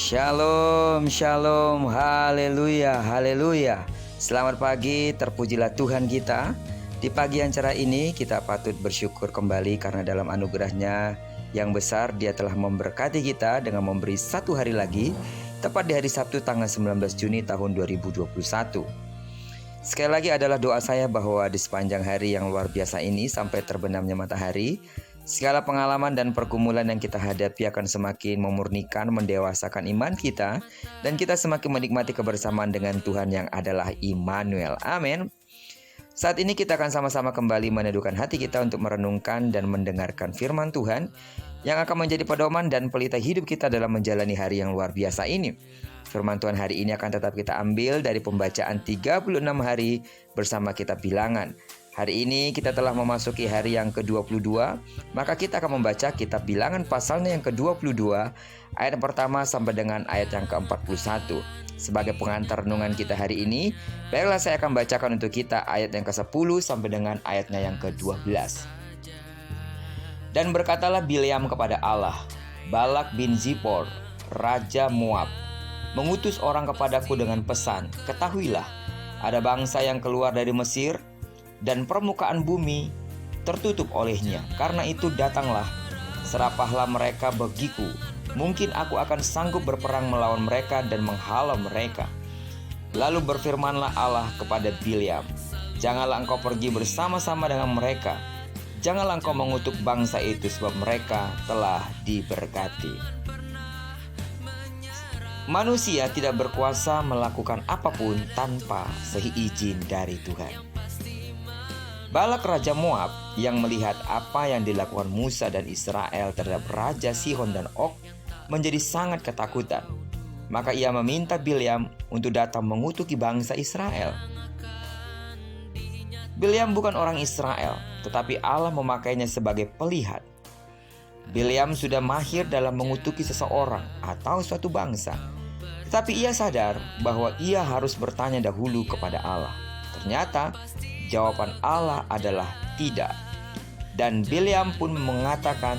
Shalom, shalom, haleluya, haleluya. Selamat pagi, terpujilah Tuhan kita. Di pagi yang cerah ini kita patut bersyukur kembali karena dalam anugerahnya yang besar Dia telah memberkati kita dengan memberi satu hari lagi, tepat di hari Sabtu tanggal 19 Juni tahun 2021. Sekali lagi adalah doa saya bahwa di sepanjang hari yang luar biasa ini sampai terbenamnya matahari, segala pengalaman dan pergumulan yang kita hadapi akan semakin memurnikan, mendewasakan iman kita, dan kita semakin menikmati kebersamaan dengan Tuhan yang adalah Immanuel. Amin. Saat ini kita akan sama-sama kembali meneduhkan hati kita untuk merenungkan dan mendengarkan firman Tuhan yang akan menjadi pedoman dan pelita hidup kita dalam menjalani hari yang luar biasa ini. Firman Tuhan hari ini akan tetap kita ambil dari pembacaan 36 hari bersama kitab Bilangan. Hari ini kita telah memasuki hari yang ke-22, maka kita akan membaca kitab Bilangan pasalnya yang ke-22, ayat yang pertama sampai dengan ayat yang ke-41. Sebagai pengantar renungan kita hari ini, baiklah saya akan bacakan untuk kita ayat yang ke-10 sampai dengan ayatnya yang ke-12. Dan berkatalah Bileam kepada Allah, Balak bin Zippor, Raja Moab, mengutus orang kepadaku dengan pesan, ketahuilah, ada bangsa yang keluar dari Mesir, dan permukaan bumi tertutup olehnya. Karena itu datanglah, serapahlah mereka bagiku. Mungkin aku akan sanggup berperang melawan mereka dan menghalau mereka. Lalu berfirmanlah Allah kepada Bileam, janganlah engkau pergi bersama-sama dengan mereka. Janganlah engkau mengutuk bangsa itu, sebab mereka telah diberkati. Manusia tidak berkuasa melakukan apapun tanpa seizin dari Tuhan. Balak Raja Moab yang melihat apa yang dilakukan Musa dan Israel terhadap Raja Sihon dan Og menjadi sangat ketakutan. Maka ia meminta Bileam untuk datang mengutuki bangsa Israel. Bileam bukan orang Israel, tetapi Allah memakainya sebagai pelihat. Bileam sudah mahir dalam mengutuki seseorang atau suatu bangsa, tetapi ia sadar bahwa ia harus bertanya dahulu kepada Allah. Ternyata jawaban Allah adalah tidak. Dan Bileam pun mengatakan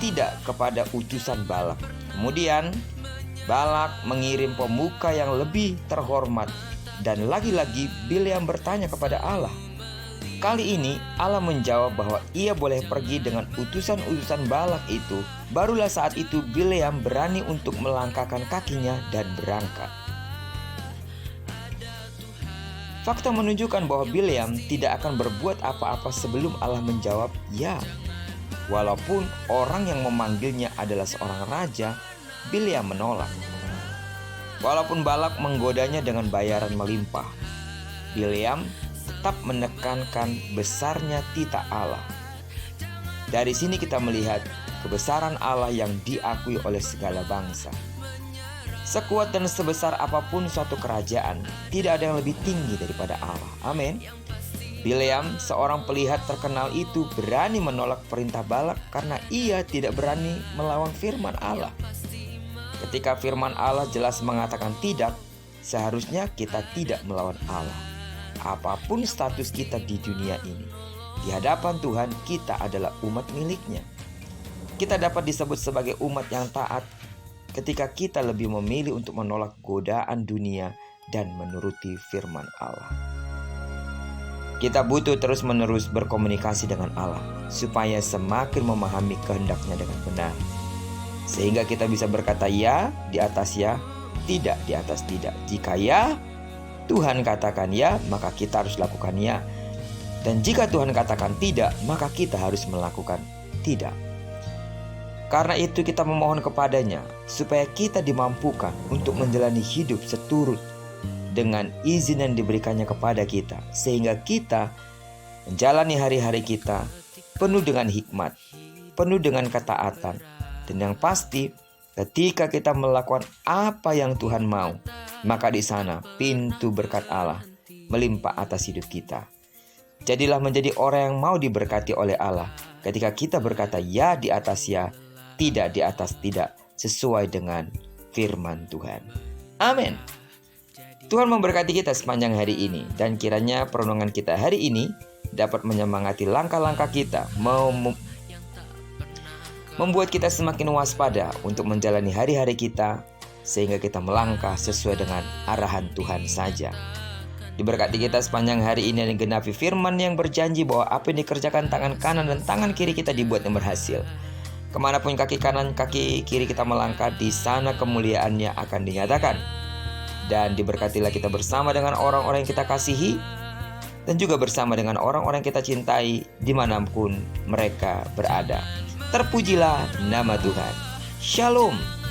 tidak kepada utusan Balak. Kemudian Balak mengirim pemuka yang lebih terhormat. Dan lagi-lagi Bileam bertanya kepada Allah. Kali ini Allah menjawab bahwa ia boleh pergi dengan utusan-utusan Balak itu. Barulah saat itu Bileam berani untuk melangkahkan kakinya dan berangkat. Fakta menunjukkan bahwa Bileam tidak akan berbuat apa-apa sebelum Allah menjawab ya. Walaupun orang yang memanggilnya adalah seorang raja, Bileam menolak. Walaupun Balak menggodanya dengan bayaran melimpah, Bileam tetap menekankan besarnya titah Allah. Dari sini kita melihat kebesaran Allah yang diakui oleh segala bangsa. Sekuat dan sebesar apapun suatu kerajaan, tidak ada yang lebih tinggi daripada Allah. Amin. Bileam, seorang pelihat terkenal itu, berani menolak perintah Balak karena ia tidak berani melawan firman Allah. Ketika firman Allah jelas mengatakan tidak, seharusnya kita tidak melawan Allah. Apapun status kita di dunia ini, di hadapan Tuhan kita adalah umat miliknya. Kita dapat disebut sebagai umat yang taat ketika kita lebih memilih untuk menolak godaan dunia dan menuruti firman Allah. Kita butuh terus-menerus berkomunikasi dengan Allah supaya semakin memahami kehendaknya dengan benar. Sehingga kita bisa berkata ya di atas ya, tidak di atas tidak. Jika ya, Tuhan katakan ya, maka kita harus lakukan ya. Dan jika Tuhan katakan tidak, maka kita harus melakukan tidak. Karena itu kita memohon kepadanya supaya kita dimampukan untuk menjalani hidup seturut dengan izin yang diberikannya kepada kita, sehingga kita menjalani hari-hari kita penuh dengan hikmat, penuh dengan ketaatan, dan yang pasti ketika kita melakukan apa yang Tuhan mau, maka di sana pintu berkat Allah melimpah atas hidup kita. Jadilah menjadi orang yang mau diberkati oleh Allah ketika kita berkata ya di atas ya, tidak di atas tidak, sesuai dengan firman Tuhan. Amin. Tuhan memberkati kita sepanjang hari ini, dan kiranya perenungan kita hari ini dapat menyemangati langkah-langkah kita, membuat kita semakin waspada untuk menjalani hari-hari kita sehingga kita melangkah sesuai dengan arahan Tuhan saja. Diberkati kita sepanjang hari ini dan genapi firman yang berjanji bahwa apa yang dikerjakan tangan kanan dan tangan kiri kita dibuat yang berhasil. Kemanapun kaki kanan kaki kiri kita melangkah, di sana kemuliaannya akan dinyatakan. Dan diberkatilah kita bersama dengan orang-orang yang kita kasihi, dan juga bersama dengan orang-orang yang kita cintai dimanapun mereka berada. Terpujilah nama Tuhan. Shalom.